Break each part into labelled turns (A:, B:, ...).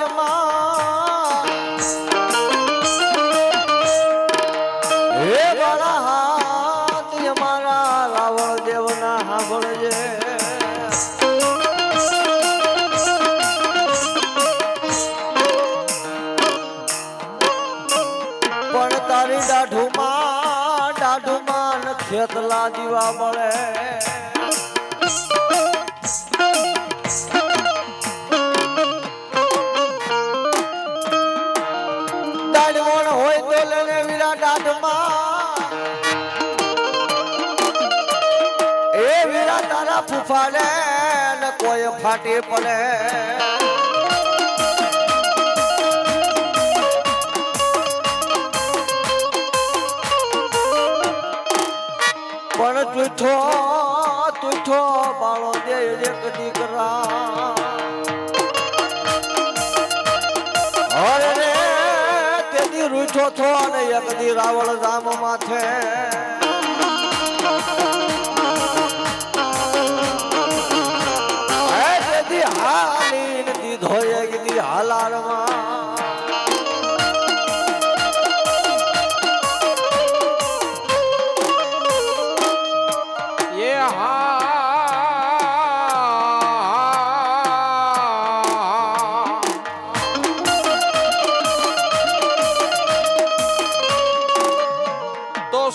A: રાજમાં હે બાળા હાથ અમારા રાવણ દેવના સાંભળજે પણ તારી દાઢુમાં ખેતલા દીવા મળે દાડવણ હોય તો લઈને વીરા દાઢમાં એ વીરા તારા ફૂફાડે ને કોઈ ફાટી પડે પણ તુઠો બાળો દે એક દીકરા અરે રે તેથી રૂઠો થો અને એક દી રાવળ જામ માથે તેથી હાલી દીધો એક દી હાલારમાં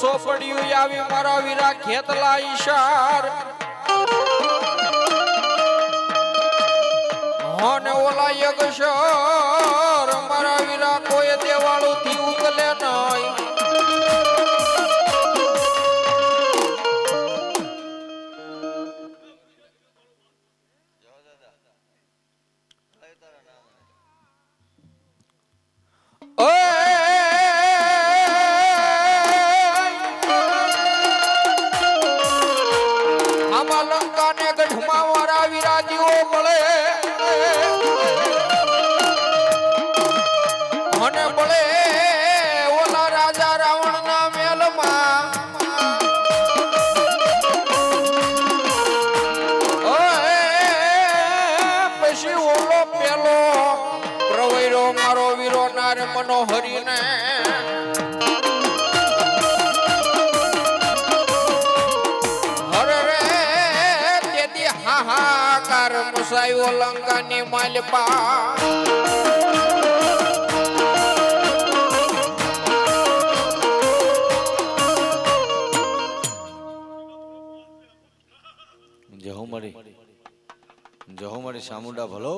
B: સોપડિયું આવી મારા વીરા ખેતલા ઈશાર હોને ઓલા યગશર મારા વીરા કોઈ દેવાળું થી ઉગલે નહીં મનોહરીને હરે રે તેથી હાહાકાર મુસાયો લંકાની માલપા
A: જહો મારી સામુંડા ભલો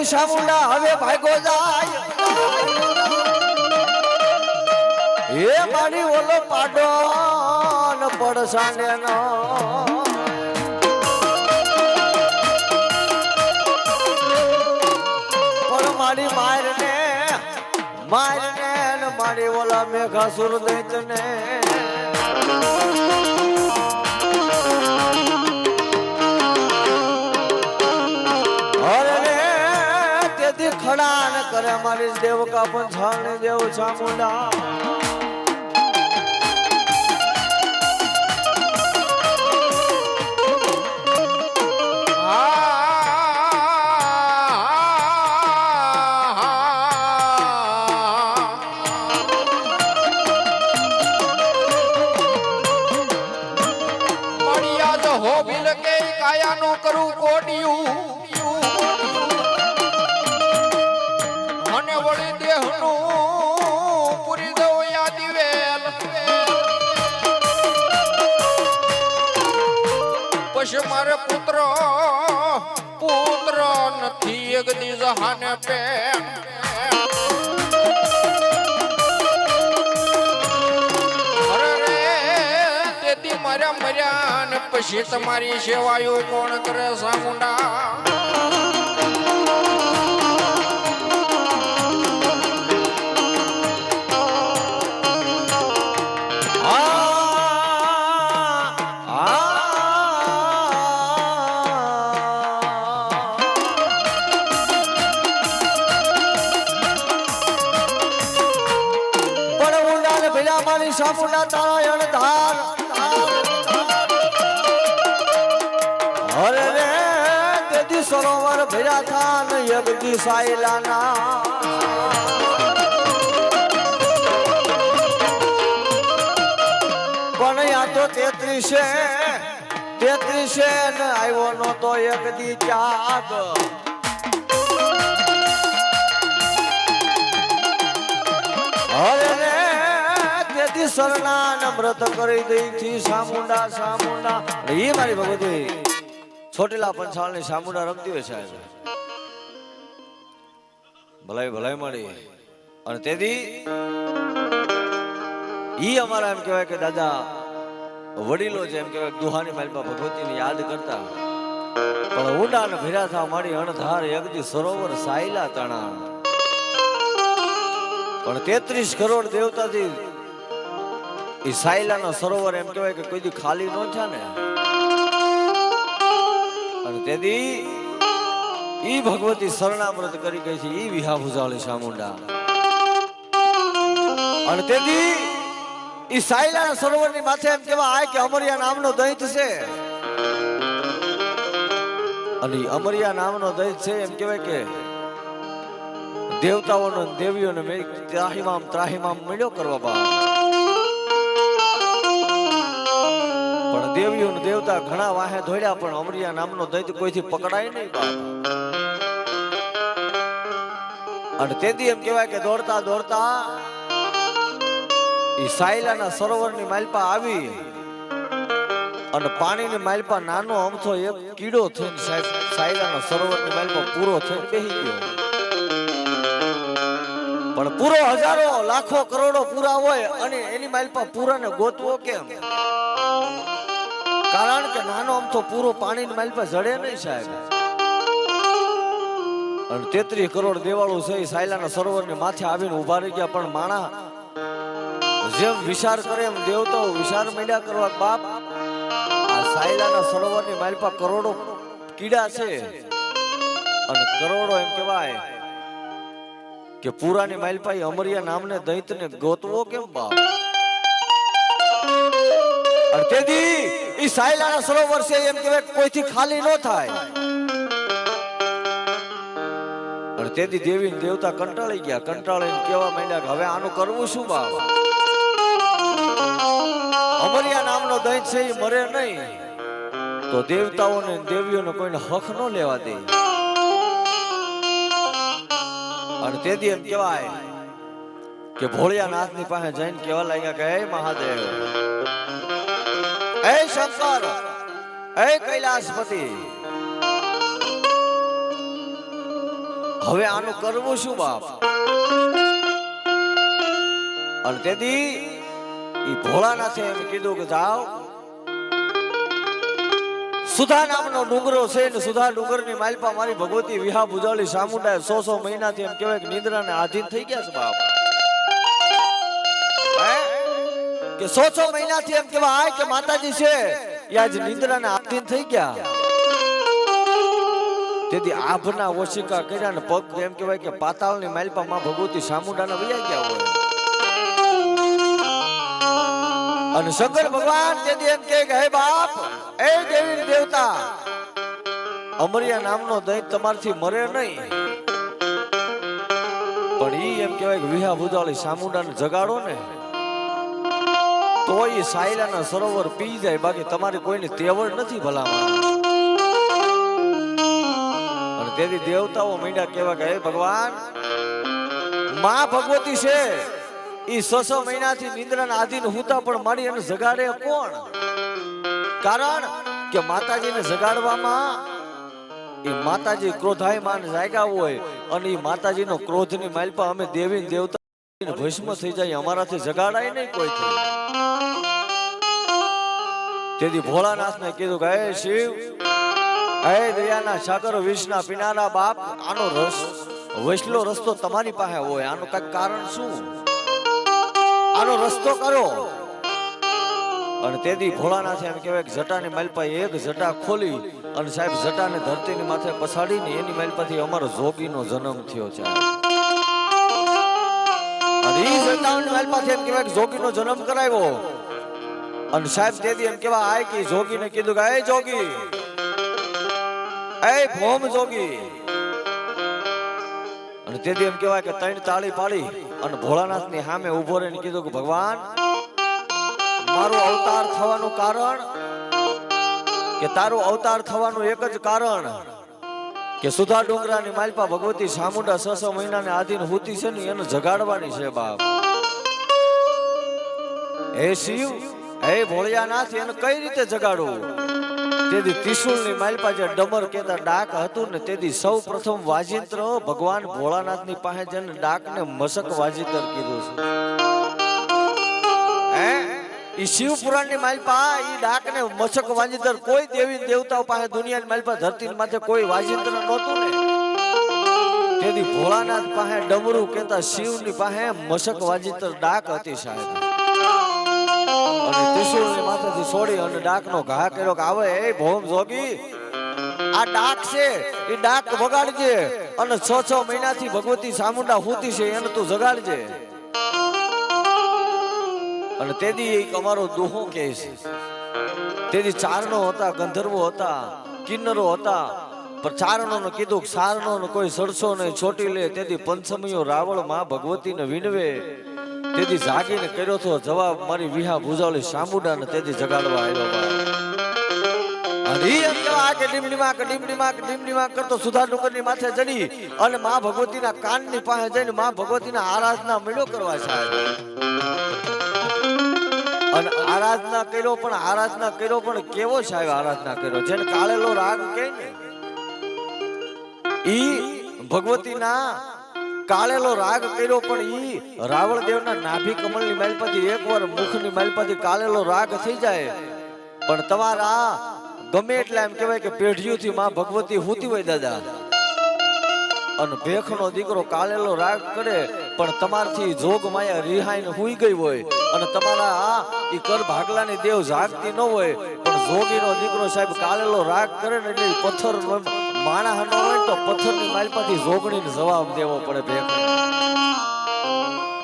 A: સામુંડા હવે ભાગો જાય એ મારી ઓલો પાડો ન પડસાને નો પણ મારી મારને મારી ઓલા મેઘાસુર દૈતને ખડા ન કરે મારી દેવકા પંચાણ દેવ ચામુંડા હો બિલ કે કાયાનું કરું કોડિયું મારે પુત્ર નથી એક દી જહાને પેન અરે રે તેથી મારા મર્યા ને પછી તમારી સેવાયો કોણ કરે સામુંડા
C: સામુંડા તારા અણધાર હરે રે તેથી સરોવર ભર્યા થાન યગદી સાયલાના પણ આ તો 33 ને આવ્યો નતો એક દી ત્યાગ હરે રે તેથી શરણા નમ્રત કરી દઈ થી સામુંડા સામુંડા એ મારી ભગવતી છોટેલા પંચાળ ની સામુંડા રમતી હોય સાહેબ ભલાઈ ભલાઈ મળી અને તેથી ઈ અમારા એમ કહેવાય કે દાદા વડીલો છે એમ કહેવાય દુહાની માલમાં ભગવતીને યાદ કરતા પણ ઊંડા ને ભેરા થા મારી અણધાર એકદી સરોવર સાયલા તણા પણ 33 કરોડ દેવતાથી ઈ સાયલાનો સરોવર એમ કહેવાય કે કોઈ દી ખાલી ન થયા ને અને તેથી ઈ ભગવતી શરણામૃત કરી ગઈ છે ઈ વિહા ભુજાળી સામુંડા અને તેથી ઈ સાયલાના સરોવરની માથે એમ કેવા આય કે અમરિયા નામનો દૈત છે અને અમરિયા નામનો દૈત છે એમ કહેવાય કે દેવતાઓનો દેવીઓને મેં ત્રાહિમામ મળ્યો કરવા બા પણ દેવીઓ ને દેવતા ઘણા વાહે ધોડ્યા પણ અમરિયા નામનો દૈત કોઈથી પકડાય નહીં બા અને તેથી એમ કહેવાય કે દોડતા દોડતા ઈ સાયલાના સરોવરની માલપા આવી અને પાણીની માલપા નાનો અમથો એક કીડો થઈને સાહેબ સાયલાના સરોવરની માલપા પૂરો થઈને બેહી ગયો પણ પૂરો હજારો લાખો કરોડો પૂરા હોય અને એની માલપા પૂરાને ગોતવો કેમ કારણ કે નાનો અમથો પૂરો પાણીની માલપા જડે નહીં સાહેબ અને 33 કરોડ દેવાળું છે એ સાયલાના સરોવરની માથે આવીને ઉભા રહી ગયા પણ માણા જેમ વિચાર કરે એમ દેવતાઓ વિચાર માંડ્યા કરવા બાપ આ સાયલાના સરોવરની માલપા કરોડો કીડા છે અને કરોડો એમ કહેવાય કે પુરાની માલપા અમરિયા નામને દૈતને ગોતવો કેમ બાપ અને તેથી ઈ સાયલાના સરોવર છે એમ કહેવાય કોઈથી ખાલી ન થાય અને તેથી દેવી ને દેવતા કંટાળી ગયા કંટાળીને કહેવા માંડ્યા કે હવે આનું કરવું શું બાપ અમરિયા નામનો દૈત છે એ મરે નહીં તો દેવતાઓને દેવીઓને કોઈને હક ન લેવા દે અને તેથી એમ કહેવાય કે ભોળિયાનાથ ની પાસે જઈને કહેવા લાગ્યા કે હે મહાદેવ હે શંકર હે કૈલાસપતિ હવે આનું કરવું શું બાપ અને તેથી ઈ ભોળાનાથે એમ કીધું કે જાઓ સુધા નામનો ડુંગરો છે ને સુધા ડુંગરની માલપા મારી ભગવતી વિહા ભુજાળી સામુંડા 100 મહિનાથી એમ કહેવાય કે નિદ્રાને આધીન થઈ ગયા છે બાપ કે 100 મહિનાથી એમ કહેવાય કે માતાજી છે એ આજ નિદ્રાને આધીન થઈ ગયા તેથી આભના ઓશિકા કર્યા ને પગ એમ કહેવાય કે પાતાળની માલપા માં ભગવતી સામુંડાના વયા ગયા હોય અને શંકર ભગવાન તેથી એમ કહે કે હે બાપ એ દેવી દેવતા અમરિયા નામનો દૈત તમારથી મરે નહીં પણ ઈ એમ કહેવાય કે વિહા ભુજાળી સામુંડાને જગાડો ને તો ઈ સાયલાના સરોવર પી જાય બાકી તમારી કોઈની તેવડ નથી ભલામાં અને તેથી દેવતાઓ મીંડા કહેવા કે હે ભગવાન માં ભગવતી છે ઈ 600 મહિનાથી નિંદ્રાના આધીન હુતા પણ મારી એને જગાડે કોણ કારણ કે માતાજીને જગાડવામાં ઈ માતાજી ક્રોધાયમાન જાગ્યા હોય અને ઈ માતાજીનો ક્રોધની માલપા અમે દેવી દેવતા ભસ્મ થઈ જાય અમારાથી જગાડાય નહીં કોઈથી તેથી ભોળાનાથને કીધું કે હે શિવ હે દયાના સાગર વિષના પીનારા બાપ આનો રસ વૈસલો રસ્તો તમારી પાસે હોય આનું કઈક કારણ શું આનો રસ્તો કરો અને તેથી ભોળાનાથે એમ કહેવાય કે જટાની માલપા એક જટા ખોલી અને સાહેબ જટાને ધરતીની માથે પછાડીને એની માલપાથી અમારો જોગીનો જન્મ થયો છે અને ઈ 57 માલપાથી એમ કહેવાય કે જોગીનો જન્મ કરાવ્યો. અને સાહેબ તેથી એમ કેવા આય કે જોગીને કીધું કે એ જોગી, એ ભોમ જોગી. અને તેથી એમ કહેવાય કે 3 તાળી પાડી અને ભોળાનાથની સામે ઊભો રહીને કીધું કે ભગવાન, મારું અવતાર થવાનું કારણ કે તારું અવતાર થવાનું એક જ કારણ કે સુધા ડુંગરાની માલપા ભગવતી ચામુંડા 6 મહિનાને આધીન હોતી છે ને એને જગાડવાની છે બાપ. હે શિવ, હે ભોળિયાનાથ, એને કઈ રીતે જગાડવું? તેથી ત્રિશુલની માલપા જે ડમર કેતા ડાક હતું ને, તેથી સૌ પ્રથમ વાજિંત્ર ભગવાન ભોળાનાથની પાસે જઈને ડાકને મશક વાજિંત્ર કીધું છે. હે ઈ શિવપુરાણની માલપા ઈ ડાકને મશક વાજિંત્ર કોઈ દેવી દેવતાઓ પાસે દુનિયાની માલપા ધરતી માથે કોઈ વાજિંત્ર નહોતું ને, તેથી ભોળાનાથ પાસે ડમરું કેતા શિવની પાસે મશક વાજિંત્ર ડાક હતી સાહેબ. અને ત્રિશુલની માથેથી છોડી અને ડાકનો ઘા કર્યો કે આવે એ ભોમ જોગી, આ ડાક છે એ ડાક વગાડજે અને 6 મહિનાથી ભગવતી ચામુંડા હોતી છે એને તું જગાડજે. અને તેદી એક અમારો દોહો કહે છે, તેદી ચારણો હતા, ગંધર્વો હતા, કિન્નરો હતા, પણ ચારણોને કીધું કે સારણોને કોઈ સડસો નહીં છોટી લે. તેથી પંચમીઓ રાવળ માં ભગવતીને વિનવે, તેથી જાગીને કર્યો તો જવાબ મારી વિહા ભુજાવલી ચામુંડાને તેથી જગાડવા આવ્યો. અને ઈ એમ કહેવા કે ડીમડીમાં કરતો સુધા ડુંગરની માથે ચડી અને માં ભગવતીના કાનની પાસે જઈને માં ભગવતીના આરાધના મળ્યો કરવા સાહેબ. અને આરાધના કર્યો પણ કેવો સાહેબ આરાધના કર્યો? જેને કાળેલો રાગ કહે ને, ઈ ભગવતીના કાળેલો રાગ કર્યો, પણ ઈ રાવળ દેવના નાભી કમળની માલપાથી એકવાર મુખની માલપાથી કાળેલો રાગ થઈ જાય. પણ તમારા ગમે એટલા એમ કહેવાય કે પેઢીઓથી માં ભગવતી હોતી હોય દાદા, અને ભેખનો દીકરો કાળેલો રાગ કરે પણ તમારથી જોગ માયા રિહાઈને હુઈ ગઈ હોય અને તમારા ઈ કર ભાગલાની દેવ જાગતી ન હોય, પણ જોગીનો દીકરો સાહેબ કાળેલો રાગ કરે ને એટલે પથ્થર માણસ ન હોય તો પથ્થરની માલપાથી જોગણીને જવાબ દેવો પડે ભેખ.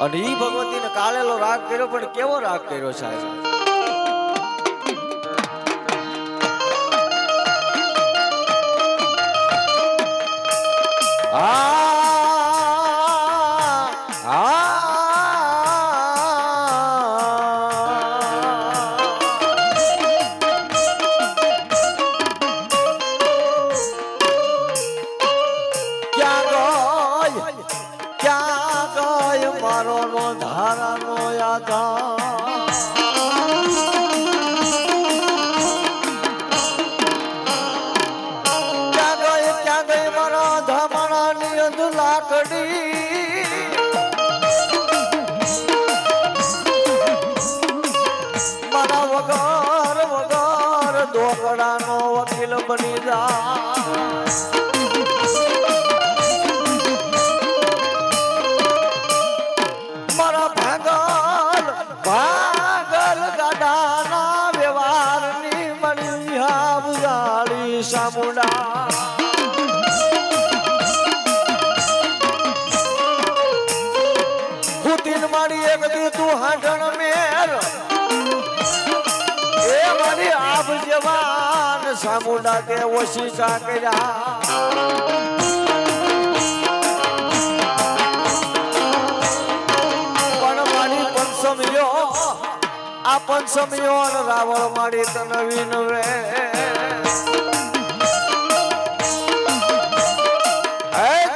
C: અને ઈ ભગવતીને કાળેલો રાગ કર્યો, પણ કેવો રાગ કર્યો સાહેબ? ઢોકળાનો વકીલ બની જા. મારા ભાગલ ગાડાના વ્યવહારની મળી હાવજાળી ચામુંડા. હુતીન મારી એક દી તું હાંડણ મેર, આપ જવાન ચામુંડા તે ઓશિકા કર્યા. પણ મારી પંચમીઓ આ પંચમીઓ રાવળ મારી તને વિનવે.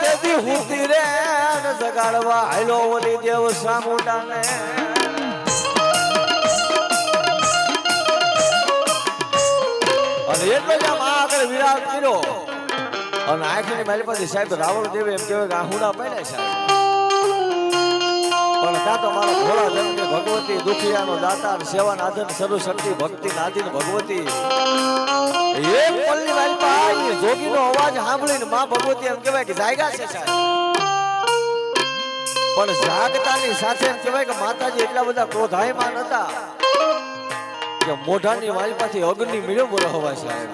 C: તેથી હુતી રે જગાડવા હાલો ઓલી દેવ ચામુંડાને. અને એટલો જ આમ આગળ વિરાટ કર્યો અને આંખની માલપાથી સાહેબ રાવળ દેવે એમ કહેવાય કે આહુડા પડ્યા સાહેબ. પણ ત્યાં તો મારા ભોળા ધનની ભગવતી, દુખિયાનો દાતાર, સેવા નાધન, સર્વશક્તિ ભક્તિ નાદિન ભગવતી એક પલની માલપા એ જોગીનો અવાજ સાંભળીને માં ભગવતી એમ કહેવાય કે જાગ્યા છે સાહેબ. પણ જાગતાની સાથે એમ કહેવાય કે માતાજી એટલા બધા ક્રોધાયમાન હતા કે મોઢાની માલપાથી અગ્નિ મળ્યો બોલો હવા સાહેબ.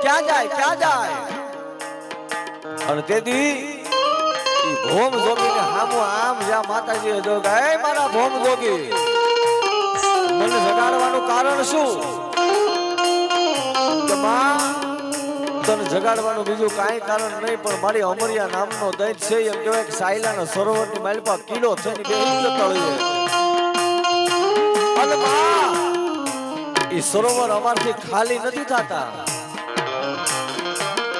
C: ક્યાં જાય? અને તેથી ઈ ભોમ જોગીને હામું આમ જ્યાં માતાજીએ જો કે એ મારા ભોમ જોગી મને જગાડવાનું કારણ શું કે માં તને જગાડવાનું બીજું કાંઈ કારણ નહીં પણ મારી અમરિયા નામનો દૈત છે એમ કહેવાય કે સાયલાના સરોવરની માલપા કિલો થઈને બેસી તળીએ અને માં ઈ સરોવર અમારથી ખાલી નથી થતા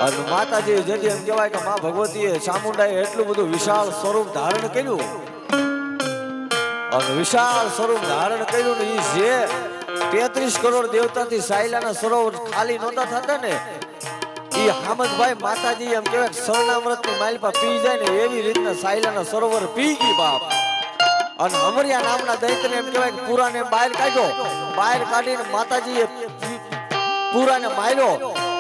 C: અને માતાજી જેથી એમ કહેવાય કે માં ભગવતીએ ચામુંડાએ એટલું બધું વિશાળ સ્વરૂપ ધારણ કર્યું અને વિશાળ સ્વરૂપ ધારણ કર્યું ને ઈ જે 33 કરોડ દેવતાથી સાયલાના સરોવર ખાલી નહોતા થતા ને ઈ હામદભાઈ માતાજી એમ કહેવાય શરણામૃતની માલપા પી જાય ને એવી રીતના સાયલાના સરોવર પી ગઈ બાપ અને અમરિયા નામના દૈત્યને એમ કહેવાય કે પૂરાને બહાર કાઢ્યો બહાર કાઢીને માતાજીએ પૂરાને માર્યો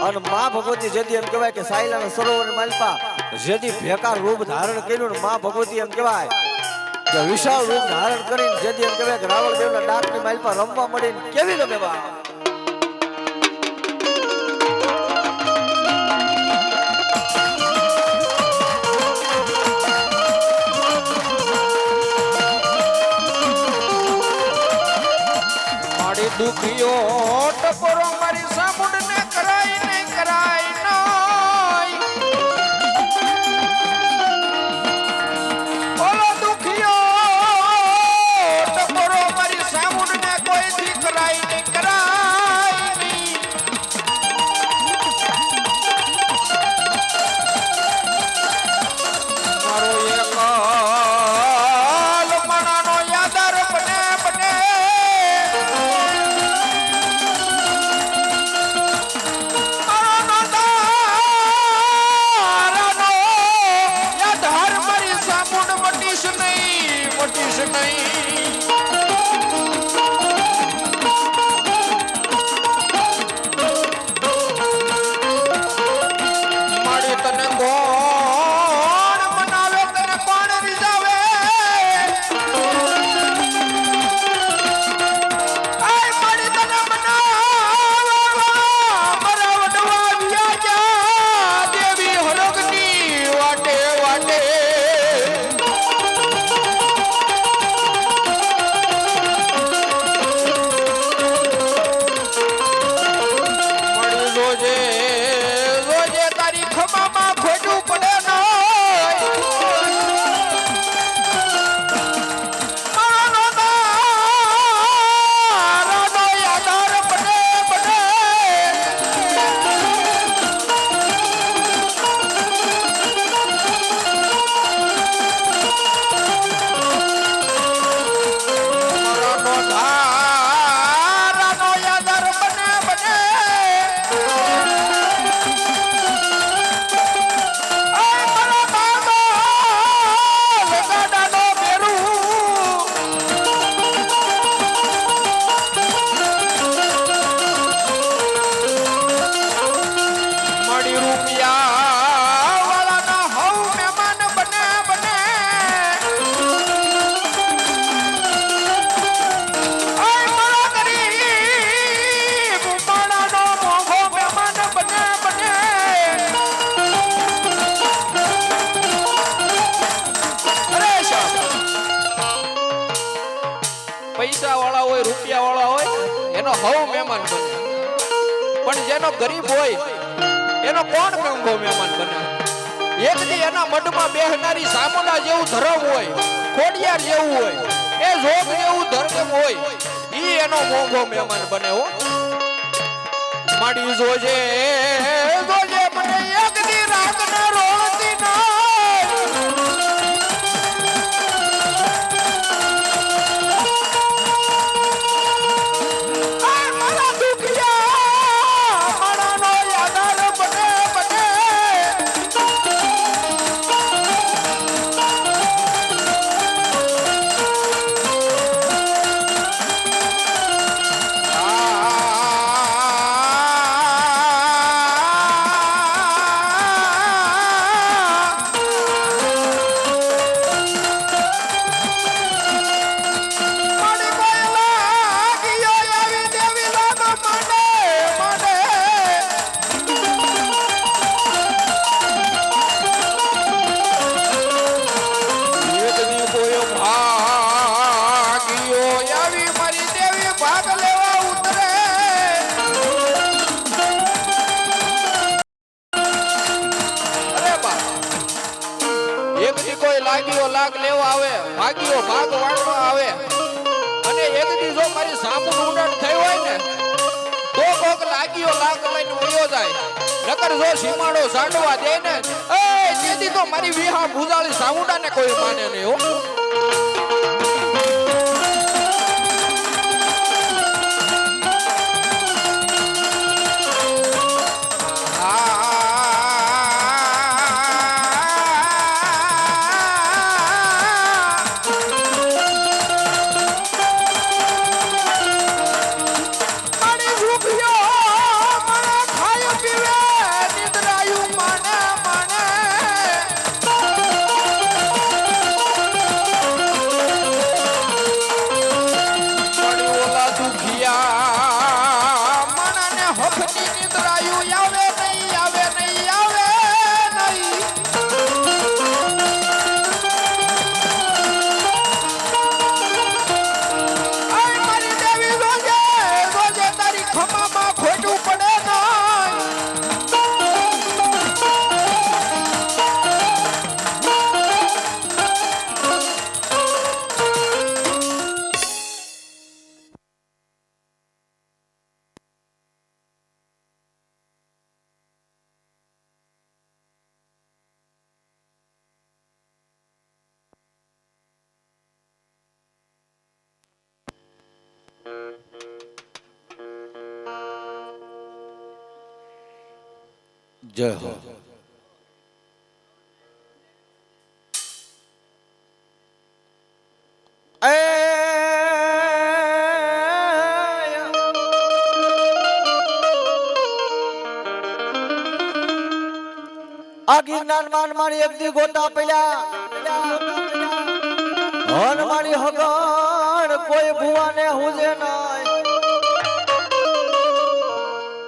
C: અને માં ભગવતી જેથી એમ કહેવાય કે સાયલાના સરોવર માલપા જેથી ભેકાર રૂપ ધારણ કર્યું ને માં ભગવતી એમ કહેવાય કે વિશાળ રૂપ ધારણ કરીને જેથી એમ કહેવાય કે રાવણ દેવના ડાકની માલપા રમવા મળીને કેવી રમે બા
B: દુખિયો ટકોરો મારી સામુંડ ને કરાય નહીં કરાય નહીં ઓલો દુખિયો ટકોરો મારી સામુંડ ને કોઈથી કરાય નહીં કરાય નહીં મારો એક મણાનો યાદર બને બને
A: પૈસા વાળા હોય રૂપિયા વાળા હોય એનો હવ મહેમાન બને પણ જેનો ગરીબ હોય એનો કોણ કંગો મહેમાન બને એક દી એના મઢમાં બેહનારી સામુંડા જેવું ધર્મ હોય ખોડિયાર જેવું હોય એ જોગ જેવું ધર્મ હોય ઈ એનો મોંઘો મહેમાન બને હો માડી જોજે જોજે મને એક દી રાત ના રોતી ના લાકડીઓ લાગ લઈને વયો જાય નકર જો સીમાડો સાંડવા દે ને એ તેથી તો મારી વિહા ભૂજાળી સાઉન્ડાને કોઈ માને નહીં હો
C: જય હો આગી નાન માન મારી એક દી ગોતા પેલા હન મારી હગણ કોઈ ભુવાને હુજે નાય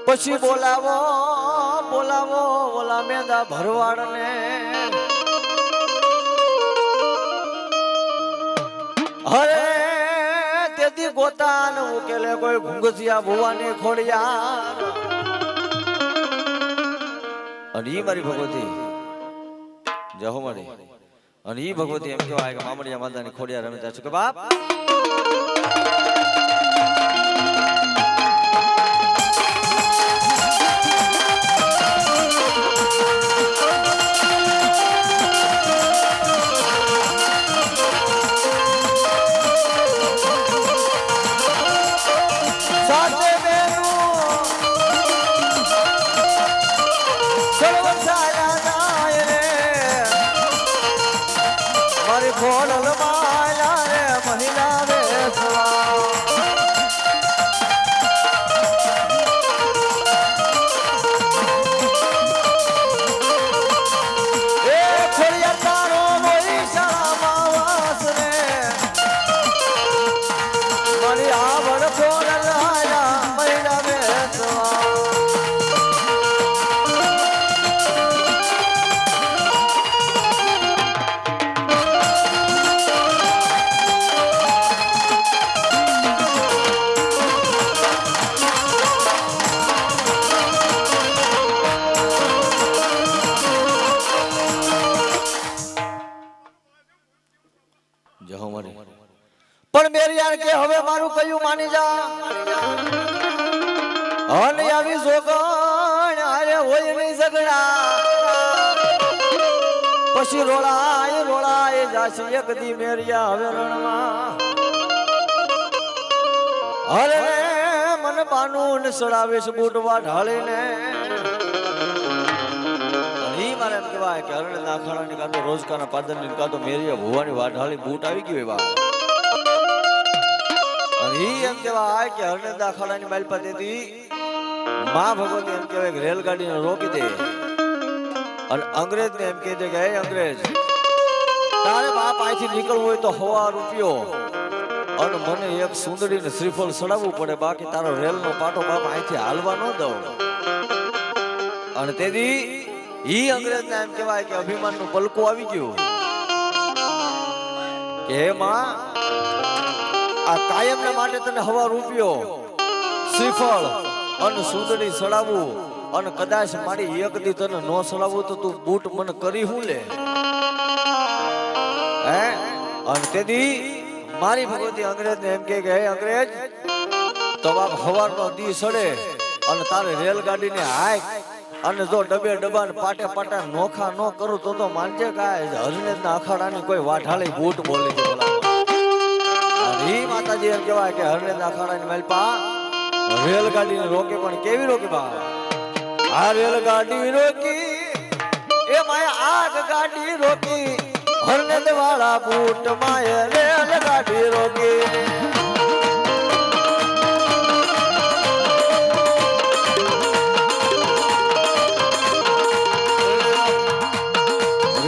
C: પછી બોલાવો બોલાવો ઓલા મેંદા ભરવાડને હરે તેથી ગોતાન ઉકેલે કોઈ ઘુંઘસિયા ભુવાની ખોડિયા અને ઈ મારી ભગવતી જહો મારી અને ઈ ભગવતી એમ કહેવાય કે મામડિયા માતાની ખોડિયા રમતા છે કે બાપ ખોડલ માયા રે મહિલા વેસવા એ ખોડિયા તારો મોરી શાળામાં વાસ રે મારી આવડ ખોડલ આયા મહિલા વેસવા પણ મેરી યાર કે હવે મારું કયું માની જા અને આવી જોગણ આરે હોય નહીં ઝઘડા પછી રોળાય જાશે એક દી મેરિયા હવે રણમાં અરે મન બાનું સડાવીશ બૂટવા ઢાળીને ઈ મારે એમ કહેવાય કે હરણે નાખાણાની કાં તો રોજકાના પાદરની કાં તો મેરિયા ભુવાની વાઢાળી બૂટ આવી ગયું એવા એમ કહેવાય કે હરણે દાખલાની માલપા દેતી માં ભગવતી એમ કહેવાય કે રેલગાડીને રોકી દે અને અંગ્રેજને એમ કહે છે કે હે અંગ્રેજ તારે બાપ અહીંથી નીકળવું હોય તો 1,000 રૂપિયો અને મને એક સુંદરીને શ્રીફળ સડાવવું પડે બાકી તારો રેલનો પાટો બાપ અહીંથી હાલવા ન દઉં અને તેથી ઈ અંગ્રેજને એમ કહેવાય કે અભિમાનનું પલકું આવી ગયું કે હે માં આ કાયમના માટે તને 1,000 રૂપિયો શ્રીફળ અને સુંદરી સડાવવું અને કદાચ મારી એક દી તને નો સડાવવું તો તું બૂટ મને કરી હું લે હે અને તેથી મારી ભગવતી અંગ્રેજને એમ કે હે અંગ્રેજ તો બાપ 1,000 નો દી સડે અને તારે રેલગાડીને હાઈક અને જો ડબે ડબ્બા ને પાટે પાટા નોખા ન કરું તો માનજે કાય હરનેતના અખાડાની કોઈ વાઢાળી બૂટ બોલી છે બોલા. ઈ માતાજી એમ કહેવાય કે હરનેતના અખાડાની મેલપા રેલગાડીને રોકે પણ કેવી રોકી બા? આ રેલગાડી રોકી એ માયા આગ ગાડી રોકી હરનેત વાળા બૂટ માય રેલગાડી રોકી.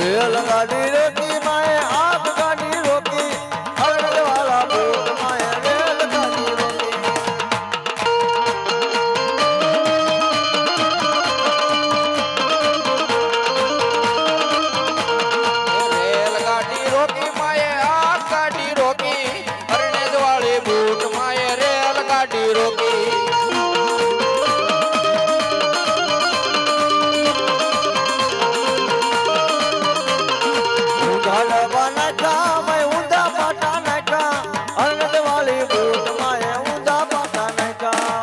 C: રેલગાડી રોકી માય આગ ગાડી રોકી હરનેત વાળા બૂટ માય રેલગાડી રોકી.
A: રેલગાડી રોકી માએ આ ગાડી રોકી હરણેજ વાળી બૂટ માએ રેલગાડી રોકી.
C: ઊંધા ડબ્બા નાખ્યા મેં ઊંધા પાટા નાખ્યા હરનેત વાળી બૂટ માએ ઊંધા પાટા નાખ્યા.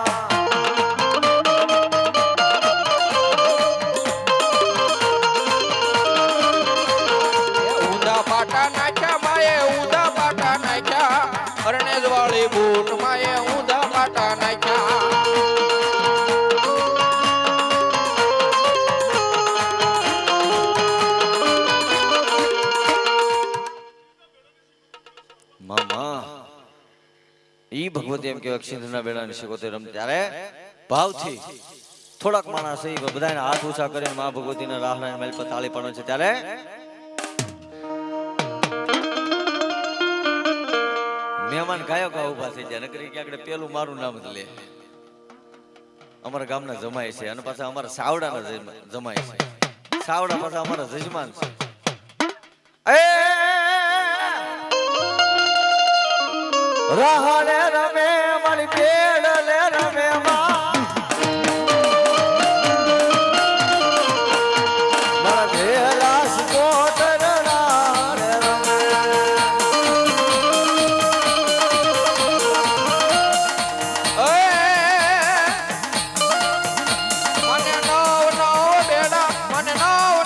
A: ઊંધા પાટા નાખ્યા માએ ઊંધા પાટા નાખ્યા હરણેજ વાળી બૂટ માએ ઊંધા પાટા નાખ્યા.
C: મામા ઈ ભગવતી એમ કે અક્ષિંધના બેડાની શિકોતેર રમતી ત્યારે ભાવથી થોડાક માણસ એ બધાને હાથ ઊંચા કરીને મા ભગવતીના રાહના મેલ પર તાળી પાડે છે ત્યારે મહેમાન ગાયકો ઉભા થઈ જાય નકરી કે આગળ પેલું મારું નામ જ લે. અમારા ગામના જમાય છે અને પાછા અમારા સાવડાના જમાય છે. સાવડા પાછા અમારા જજમાન છે. રહને રમે મારી પેડલે રમે માં મારા ભેલા સ્કોટર રાને રમે.
A: મને નવ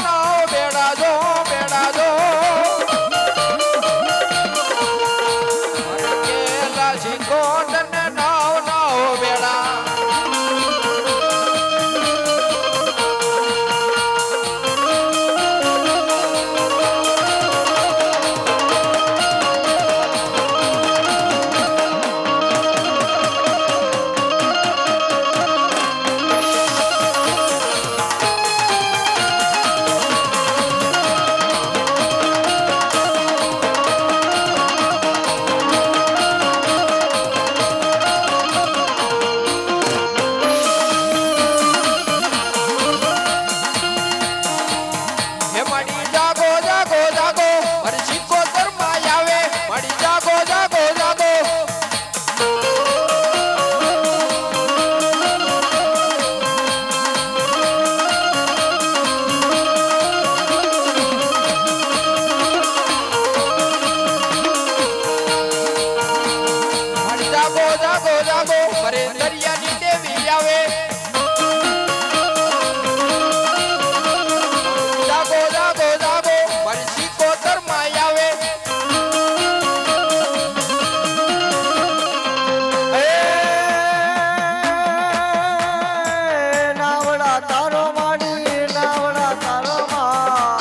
A: નવ બેડા જો બેડા જો મને કેલા શીખોટ ને નવ બેડા. હે માડી જાગો જાગો જાગો મારી શીખોતર માં આવે માડી જાગો જાગો જાગો. માડી જાગો જાગો જાગો મારે દરિયાની દેવી આવે. જાગો જાગો જાગો મારી શીખોતર માં આવે.
C: નાવડા તારો માડી નાવડા તારો માં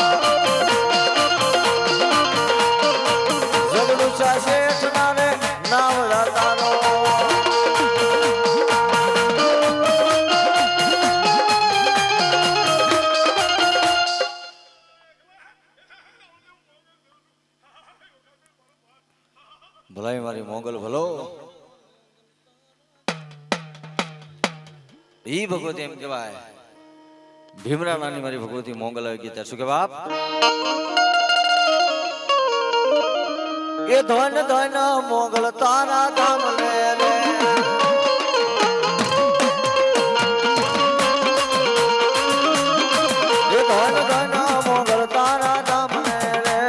C: જગડું શેઠ નાને નાવડા તારો. ભલાઈ મારી મોગલ ભલો ઈ ભગવતી એમ કહેવાય ભીમરા નાની મારી ભગવતી મોગલ આવી ગઈ ત્યારે શું કે બાપ એ ધન ધન મોગલ તારા ધામ ને રે એ ધન ધન મોગલ તારા ધામ ને રે.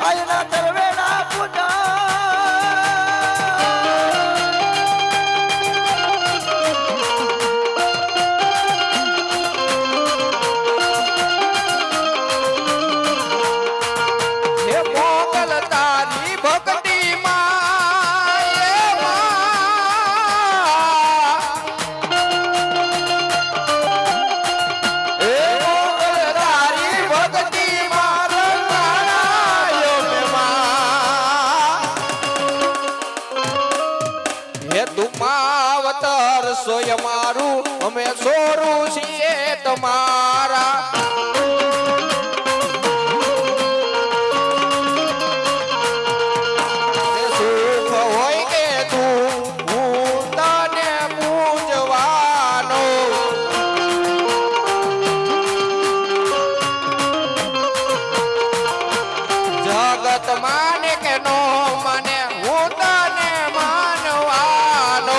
C: આયના કરવેના પૂજા
A: હે મોગલ તારી ભક્તિ માં એ મોગલ તારી ભક્તિ માં રંગાયો મેમાં હે તુમાવતર સોય મારું અમે સોરું છીએ તમારા સુખ હોય કે તું હું તને પૂજવાનો જગત માને કે નો માને હું તને માનવાનો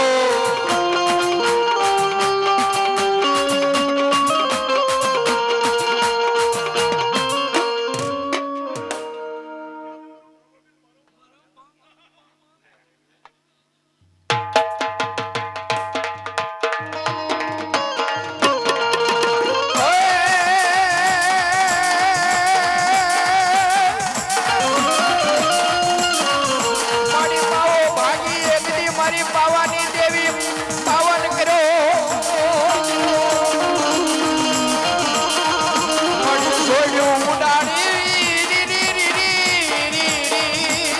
A: મારી પાવો ભાગી એકદી મારી પાવાની દેવી પાવન કર્યો મારી છોડ્યું ઉડાડી રી રી રી રી રી.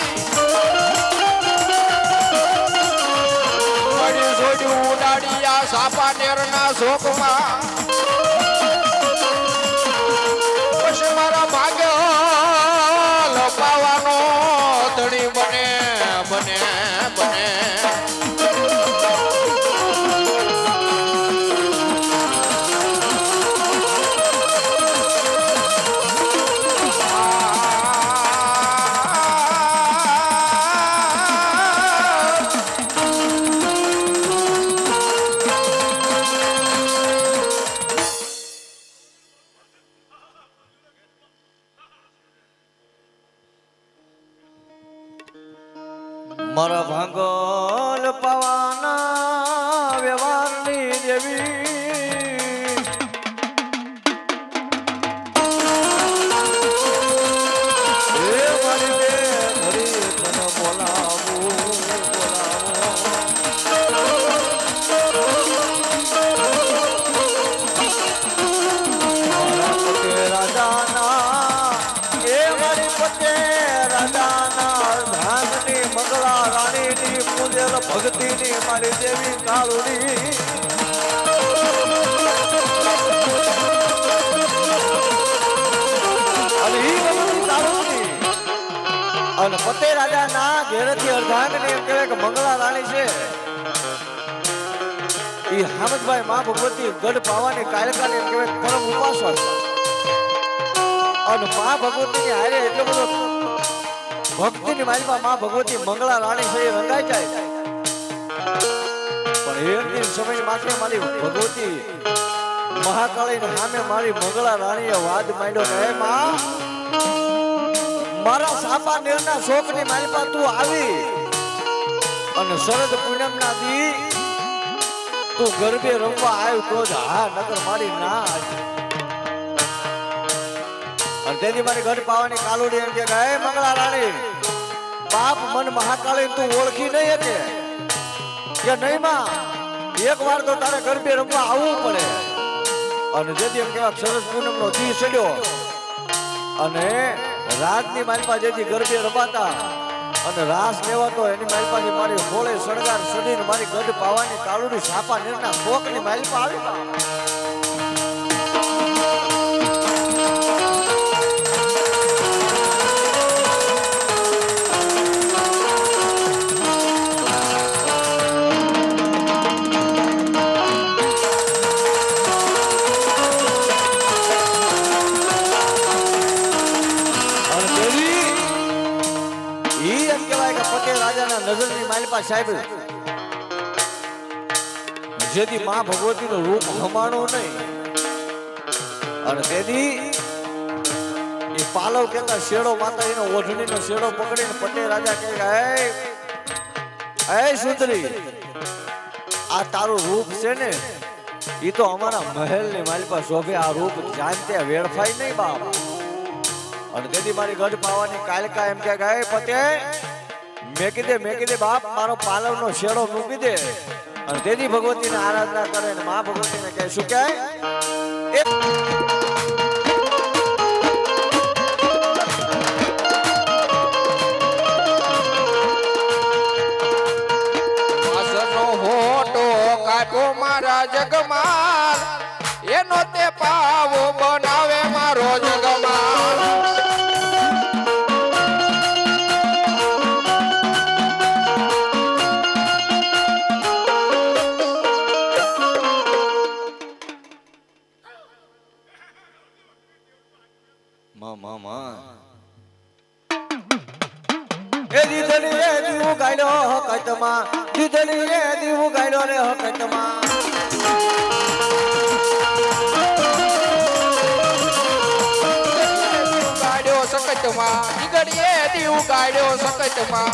A: મારી છોડ્યું ઉડાડી આ સાપા નેરના શોકમાં પછી મારા ભાગ્ય લપાવાનો ધણી બને બને બને
C: મારા ભાંગલ પાવાના વ્યવહારની દેવી હે મારી બે ધરી તને બોલાવું મારા પતે રાજાના એ મારી પતે રાજાના ધામની મંગળા રાણીની પૂજેલ ભક્તિની મારી દેવી કાળુની અને ઈ ભગવતી કાળુની અને પતે રાજાના ઘેરથી અર્ધાંગની એમ કહેવાય કે મંગળા રાણી છે ઈ હામદભાઈ માં ભગવતી ગઢ પાવાની કાયકાની એમ કહેવાય પરમ ઉપાસક અને માં ભગવતીની હારે એટલો બધો ભક્તિની માલિકા માં ભગવતી મંગળા રાણી છે એ રંગાઈ જાય પણ એક દિન સમય માથે મારી ભગવતી મહાકાળી ને સામે મારી મંગળા રાણીએ વાદ માંડ્યો કે હે માં મારા સાપા નેરના શોકની માલિકા તું આવી અને શરદ પૂનમના દી તું ગરબે રમવા આવ્યો તો જ હા નકર મારી ના અને તેથી મારી ઘર પાવાની કાલુડી એમ કે હે મંગળા રાણી બાપ મન મહાકાળી તું ઓળખી નહીં હતી કે નહીં માં એક વાર તો તારે ગરબે રમવા આવવું પડે અને જેથી એમ કેવા સરસ પૂનમનો દી ચડ્યો અને રાતની માલપા જેથી ગરબે રમાતા અને રાસ લેવાતો એની માલપાથી મારી હોળે શણગાર સડીને મારી ગઢ પાવાની કાળુડી સાપા નીરના શોકની માલપા આવી નજરની માલિકા સાહેબ જેથી માં ભગવતી નું રૂપ હમાણું નહીં અને તેથી એ પાલવ કેતા શેડો માતા એનો ઓઢણીનો શેડો પકડીને પટેલ રાજા કહે એ સુંદરી આ તારું રૂપ છે ને ઈ તો અમારા મહેલની માલિકા શોભે આ રૂપ જાણતે વેડફાય નહીં બાપ અને તેથી મારી ગઢ પાવાની કાલકા એમ કે ગાય પતે મેં કીધે બાપ મારો પાલવનો શેડો મૂકી દે અને તેથી ભગવતીને આરાધના કરે ને મા ભગવતીને કહે શું કહે
B: મારા જગમાલ એનો તે પાવો બનાવે મારો જગમાલ
C: દીધલી એ દીવું ગાડ્યો હકતમાં દીધલી એ દીવું ગાડ્યો રે હકતમાં
B: સકતમાં દીગડીએ દીવ ગાડ્યો સકતમાં